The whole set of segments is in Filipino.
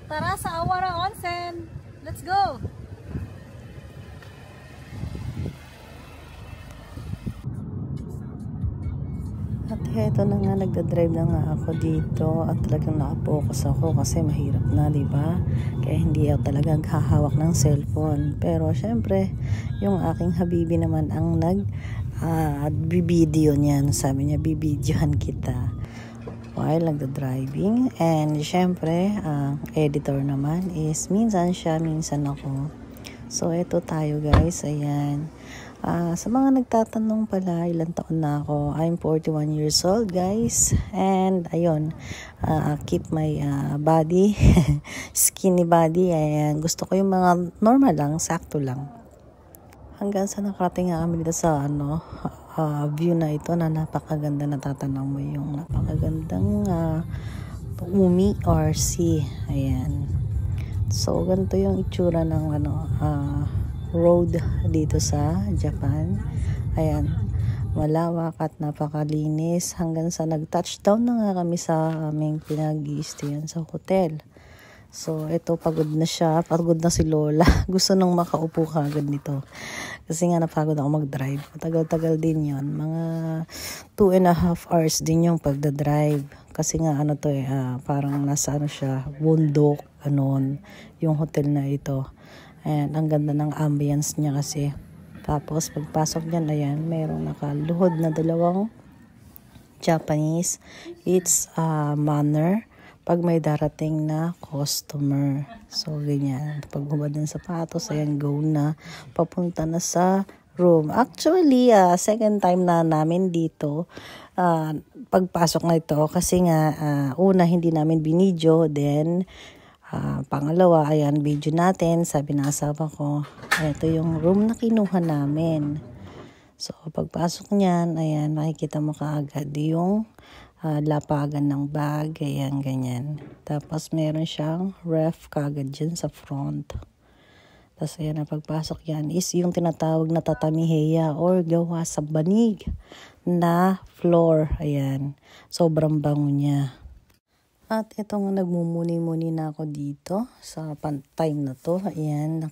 Tara sa Awara Onsen! Let's go! At heto na nga, nagdadrive na nga ako dito at talagang nakapokus ako kasi mahirap na, diba? Kaya hindi ako talaga hahawak ng cellphone. Pero syempre, yung aking habibi naman ang bibideo niyan. Sabi niya, bibidyohan kita while nagda-driving. And syempre, ang editor naman is minsan siya, minsan ako. So, eto tayo guys, ayan. Sa mga nagtatanong pala, ilang taon na ako? I'm 41 years old guys. And ayun, keep my body, skinny body. Ayan, gusto ko yung mga normal lang, sakto lang. Hanggang sa nakarating nga kami dito sa view na ito na napakaganda. Natatanaw mo yung napakagandang umi or sea. Ayan. So, ganito yung itsura ng road dito sa Japan. Ayan, malawak at napakalinis hanggang sa nag-touchdown na nga kami sa aming pinag-i-stayan sa hotel. So, ito pagod na siya. Pagod na si Lola. Gusto nang makaupo kagad nito. Kasi nga napagod ako mag-drive. Tagal-tagal din yon. Mga 2.5 hours din yung pagdadrive. Kasi nga parang nasa siya, bundok, yung hotel na ito. Ayan, ang ganda ng ambience niya kasi. Tapos, pagpasok niyan, ayan, mayroong nakaluhod na dalawang Japanese. It's manner pag may darating na customer. So, ganyan. Pag hubad ng sapatos, ayan, go na. Papunta na sa room. Actually, second time na namin dito, pagpasok na ito. Kasi nga, una, hindi namin binidyo. Then, pangalawa, ayan, video natin. Sabi ng asawa ko, ito yung room na kinuha namin. So, pagpasok niyan, ayan, makikita mo kaagad yung lapagan ng bag, ayan, ganyan. Tapos, meron siyang ref kaagad dyan sa front. Tapos, ayan, na pagpasok yan is yung tinatawag na tatamiheya or gawa sa banig na floor. Ayan, sobrang bango niya. At ito nga, nagmumuni-muni na ako dito sa time na to. Ayan,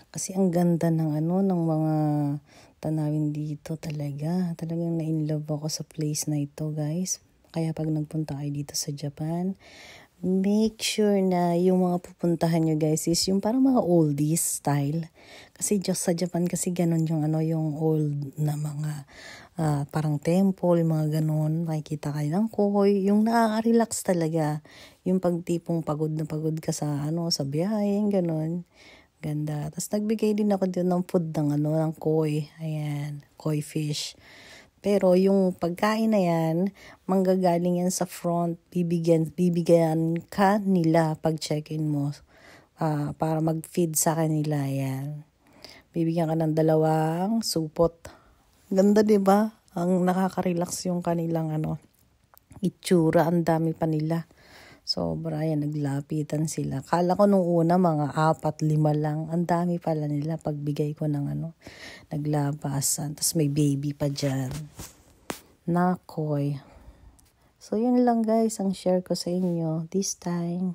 kasi ang ganda ng ng mga tanawin dito talaga. Talagang na-inlove ako sa place na ito, guys. Kaya pag nagpunta kayo dito sa Japan, make sure na yung mga pupuntahan nyo, guys, is yung parang mga oldies style. Kasi just sa Japan kasi ganun yung yung old na mga parang temple, mga ganun. Makikita kayo ng kohoy, yung nakaka-relax talaga. Yung pagtipong pagod na pagod ka sa sa biyahe, ganun. Ganda. Tapos nagbigay din ako dito ng food ng koi. Ayan, koi fish. Pero yung pagkain na yan, manggagaling yan sa front, bibigyan ka nila pag check-in mo para mag-feed sa kanila. Yan. Bibigyan ka ng 2 supot. Ganda, diba? Ang nakaka-relax yung kanilang itsura. Ang dami pa nila. Sobra, yan, naglapitan sila. Kala ko nung una mga 4-5 lang. Ang dami pala nila pagbigay ko ng naglabasan. Tapos may baby pa dyan. Nakoy. So, yun lang guys ang share ko sa inyo this time.